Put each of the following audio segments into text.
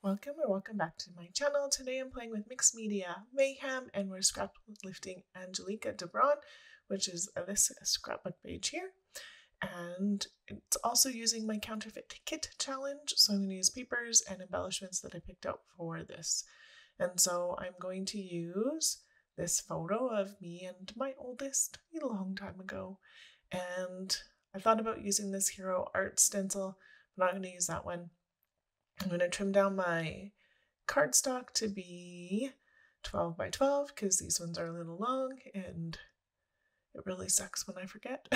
Welcome or welcome back to my channel. Today I'm playing with Mixed Media Mayhem and we're scraplifting Angelica DeBron, which is this scrapbook page here. And it's also using my counterfeit kit challenge. So I'm going to use papers and embellishments that I picked out for this. And so I'm going to use this photo of me and my oldest a long time ago. And I thought about using this Hero Art stencil. I'm not going to use that one. I'm going to trim down my cardstock to be 12 by 12 because these ones are a little long and it really sucks when I forget.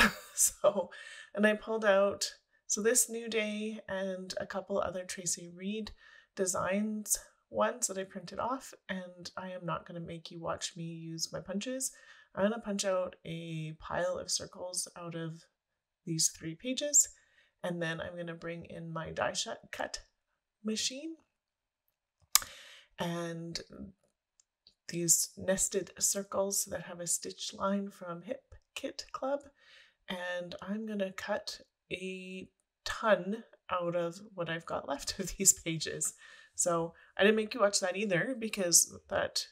And I pulled out, this New Day and a couple other Tracy Reed designs ones that I printed off, and I am not going to make you watch me use my punches. I'm going to punch out a pile of circles out of these 3 pages, and then I'm going to bring in my die cut machine and these nested circles that have a stitch line from Hip Kit Club, and I'm gonna cut a ton out of what I've got left of these pages. So I didn't make you watch that either because that,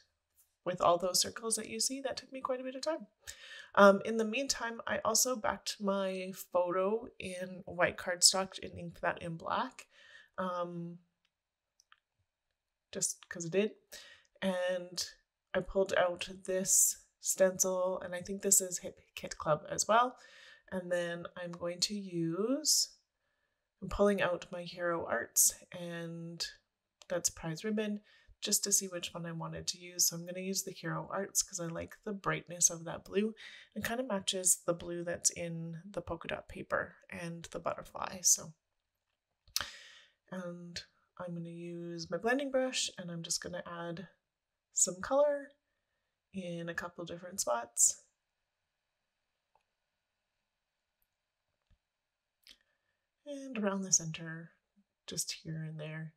with all those circles that you see, that took me quite a bit of time. In the meantime, I also backed my photo in white cardstock and inked that in black. Just because I did, and I pulled out this stencil, and I think this is Hip Kit Club as well, and then I'm going to use, I'm pulling out my Hero Arts, and that's prize ribbon, just to see which one I wanted to use. So I'm going to use the Hero Arts because I like the brightness of that blue. It kind of matches the blue that's in the polka dot paper and the butterfly. And I'm going to use my blending brush, and I'm just going to add some color in a couple different spots. And around the center, just here and there.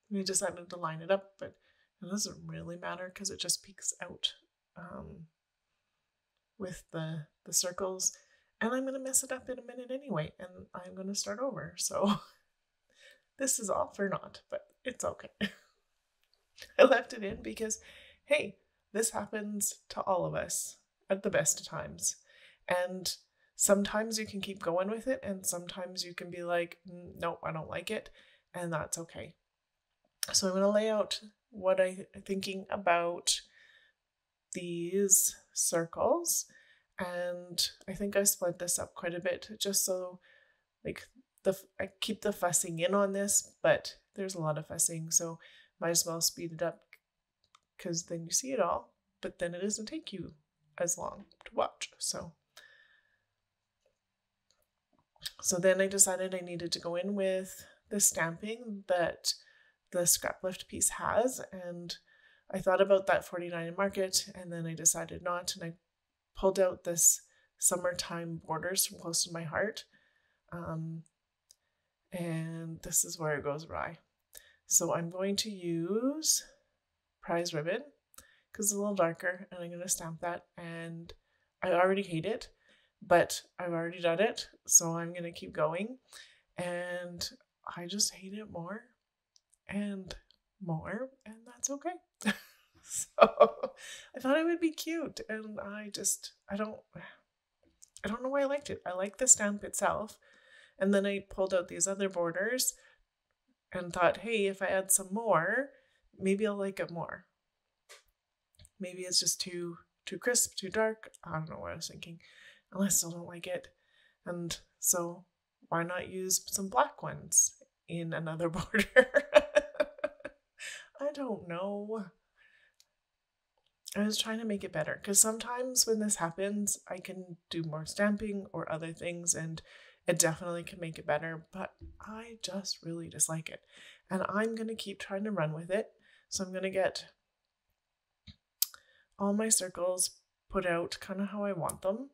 We decided to line it up, but it doesn't really matter because it just peeks out with the circles, and I'm going to mess it up in a minute anyway, and I'm going to start over. So this is all for naught, but it's okay. I left it in because, hey, this happens to all of us at the best of times. And sometimes you can keep going with it, and sometimes you can be like, nope, I don't like it, and that's okay. So I'm going to lay out what I'm thinking about these circles, and I think I split this up quite a bit just so I keep the fussing in on this, but there's a lot of fussing, so might as well speed it up because then you see it all, but then it doesn't take you as long to watch. So then I decided I needed to go in with the stamping that the scraplift piece has, and I thought about that 49 in Market, and then I decided not, and I pulled out this Summertime Borders from Close to My Heart, and this is where it goes awry. So I'm going to use prize ribbon because it's a little darker, and I'm going to stamp that, and I already hate it, but I've already done it, so I'm going to keep going, and I just hate it more and more, and that's okay. So I thought it would be cute, and I don't know why I liked it. I like the stamp itself, and then I pulled out these other borders and thought, hey, if I add some more, maybe I'll like it more. Maybe it's just too crisp, too dark. I don't know what I was thinking, and I still don't like it. And so why not use some black ones in another border? I don't know. I was trying to make it better because sometimes when this happens, I can do more stamping or other things, and it definitely can make it better, but I just really dislike it. And I'm going to keep trying to run with it. So I'm going to get all my circles put out kind of how I want them.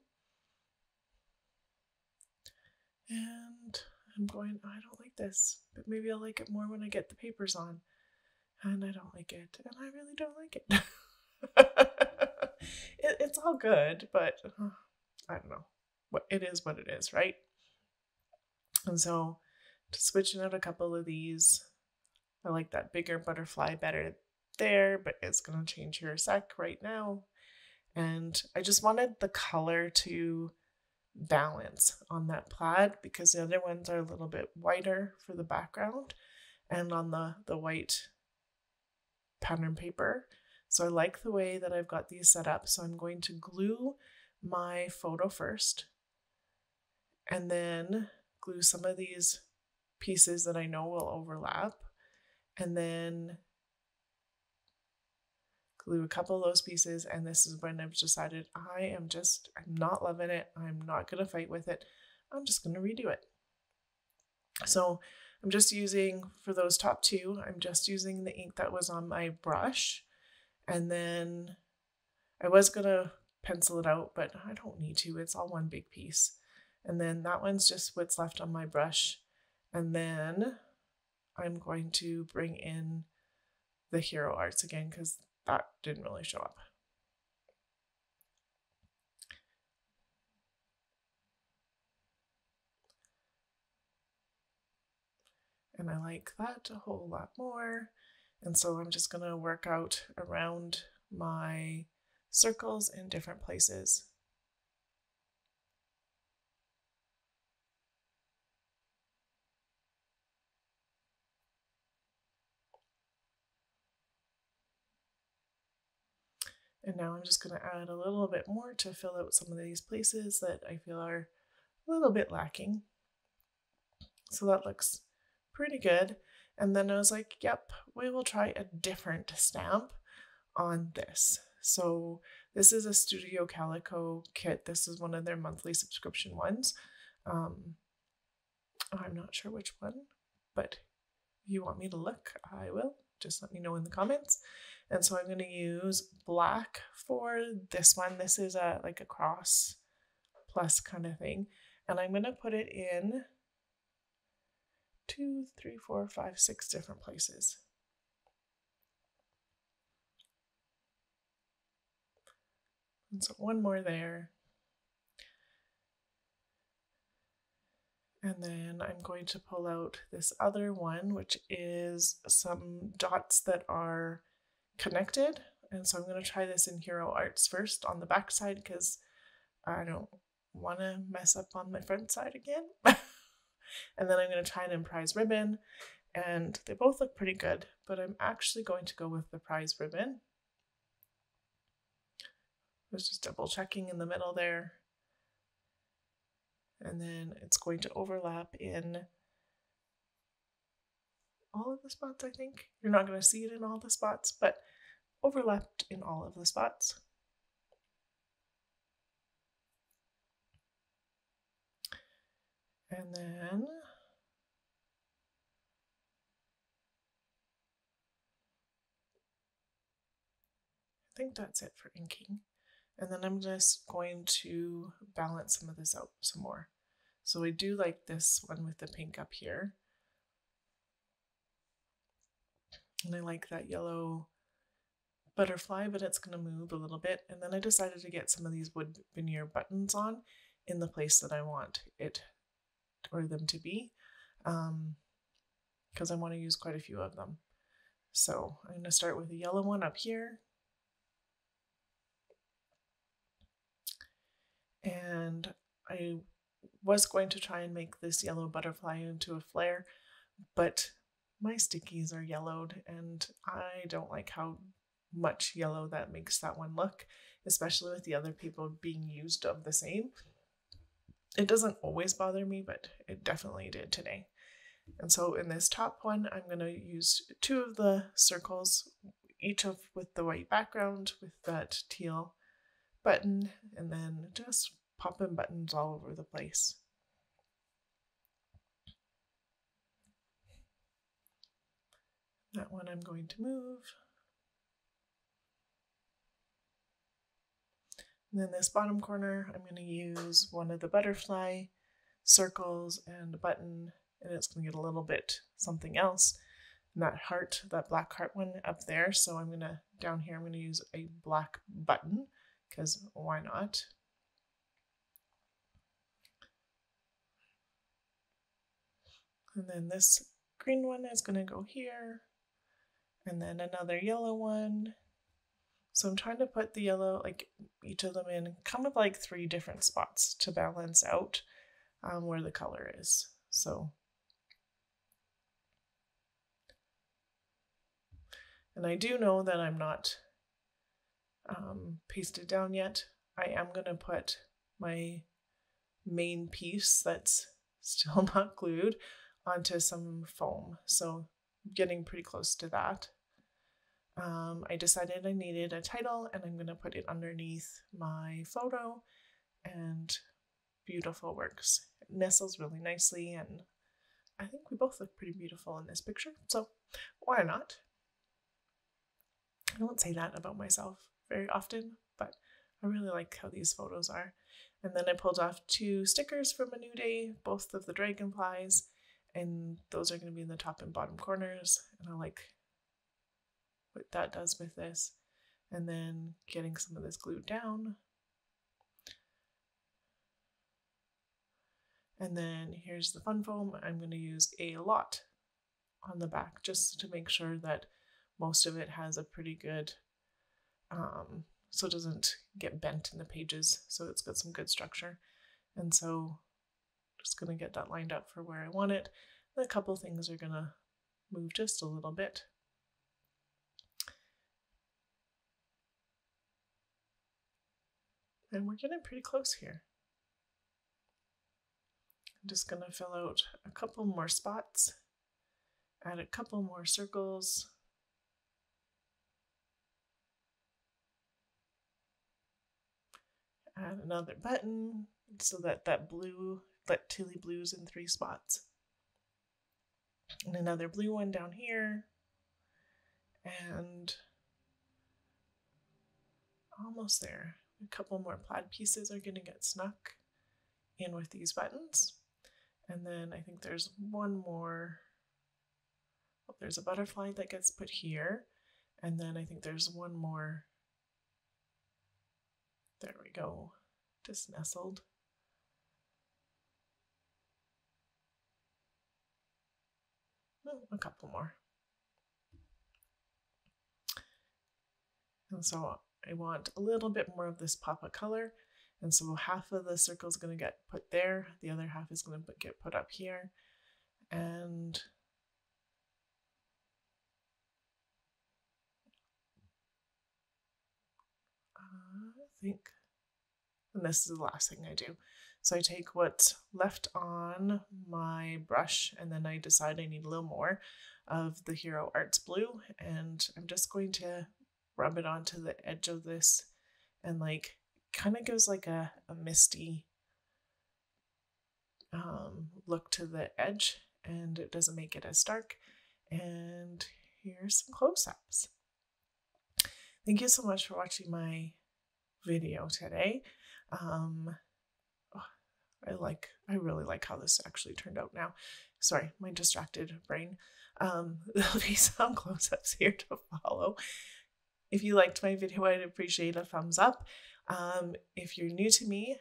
And I'm going, I don't like this, but maybe I'll like it more when I get the papers on. And I don't like it, and I really don't like it. it's all good, but I don't know. It is what it is, right? And so just switching out a couple of these. I like that bigger butterfly better there, but it's going to change here a sec right now. And I just wanted the color to balance on that plaid because the other ones are a little bit whiter for the background and on the white pattern paper. So I like the way that I've got these set up. So I'm going to glue my photo first and then glue some of these pieces that I know will overlap, and then glue a couple of those pieces. And this is when I've decided I'm not loving it. I'm not going to fight with it. I'm just going to redo it. So I'm just using, for those top two, I'm just using the ink that was on my brush. And then I was going to pencil it out, but I don't need to. It's all one big piece. And then that one's just what's left on my brush. And then I'm going to bring in the Hero Arts again because that didn't really show up. And I like that a whole lot more. And so I'm just going to work out around my circles in different places. And now I'm just going to add a little bit more to fill out some of these places that I feel are a little bit lacking. So that looks pretty good. And then I was like, yep, we will try a different stamp on this. So this is a Studio Calico kit. This is one of their monthly subscription ones. I'm not sure which one, but if you want me to look, I will. Just let me know in the comments. And so I'm going to use black for this one. This is like a cross plus kind of thing. And I'm going to put it in 2, 3, 4, 5, 6 different places. And so one more there. And then I'm going to pull out this other one, which is some dots that are connected. And so I'm going to try this in Hero Arts first on the back side because I don't want to mess up on my front side again. And then I'm going to try an prize ribbon, and they both look pretty good, but I'm actually going to go with the prize ribbon. I was just double checking in the middle there. And then it's going to overlap in all of the spots, I think. You're not going to see it in all the spots, but overlapped in all of the spots. And then I think that's it for inking. And then I'm just going to balance some of this out some more. So I do like this one with the pink up here. And I like that yellow butterfly, but it's going to move a little bit. And then I decided to get some of these wood veneer buttons on in the place that I want it or them to be, because I want to use quite a few of them. So I'm going to start with the yellow one up here. And I was going to try and make this yellow butterfly into a flare, but my stickies are yellowed and I don't like how much yellow that makes that one look, especially with the other people being used of the same. It doesn't always bother me, but it definitely did today. And so in this top one, I'm going to use 2 of the circles, each of with the white background with that teal button, and then just popping buttons all over the place. That one I'm going to move. And then this bottom corner, I'm going to use one of the butterfly circles and a button, and it's going to get a little bit something else. And that heart, that black heart one up there. So I'm going to, down here, I'm going to use a black button because why not? And then this green one is going to go here, and then another yellow one. So I'm trying to put the yellow, like each of them in kind of like 3 different spots to balance out where the color is. So, and I do know that I'm not pasted down yet. I am going to put my main piece that's still not glued onto some foam. So I'm getting pretty close to that. I decided I needed a title, and I'm going to put it underneath my photo, and beautiful works. It nestles really nicely, and I think we both look pretty beautiful in this picture, so why not? I don't say that about myself very often, but I really like how these photos are. And then I pulled off 2 stickers from A New Day, both of the dragonflies, and those are going to be in the top and bottom corners, and I like what that does with this. And then getting some of this glued down. And then here's the fun foam. I'm going to use a lot on the back just to make sure that most of it has a pretty good, so it doesn't get bent in the pages, so it's got some good structure. And so just going to get that lined up for where I want it. And a couple things are going to move just a little bit. And we're getting pretty close here. I'm just going to fill out a couple more spots, add a couple more circles. Add another button so that that Tilly blue's in 3 spots. And another blue one down here. And almost there. A couple more plaid pieces are going to get snuck in with these buttons. And then I think there's one more. Oh, there's a butterfly that gets put here. And then I think there's one more. There we go. Just nestled. Oh, a couple more. And so I want a little bit more of this pop of color. And so half of the circle is going to get put there. The other half is going to get put up here. And I think, and this is the last thing I do. So I take what's left on my brush, and then I decide I need a little more of the Hero Arts blue, and I'm just going to rub it onto the edge of this, and like kind of gives like a misty look to the edge, and it doesn't make it as dark. And here's some close-ups. Thank you so much for watching my video today. I really like how this actually turned out now. Sorry, my distracted brain. There'll be some close-ups here to follow. If you liked my video, I'd appreciate a thumbs up. If you're new to me,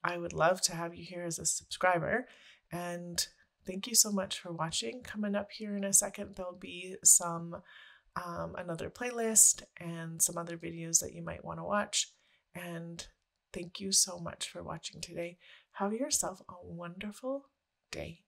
I would love to have you here as a subscriber. And thank you so much for watching. Coming up here in a second, there'll be some another playlist and some other videos that you might want to watch. And thank you so much for watching today. Have yourself a wonderful day.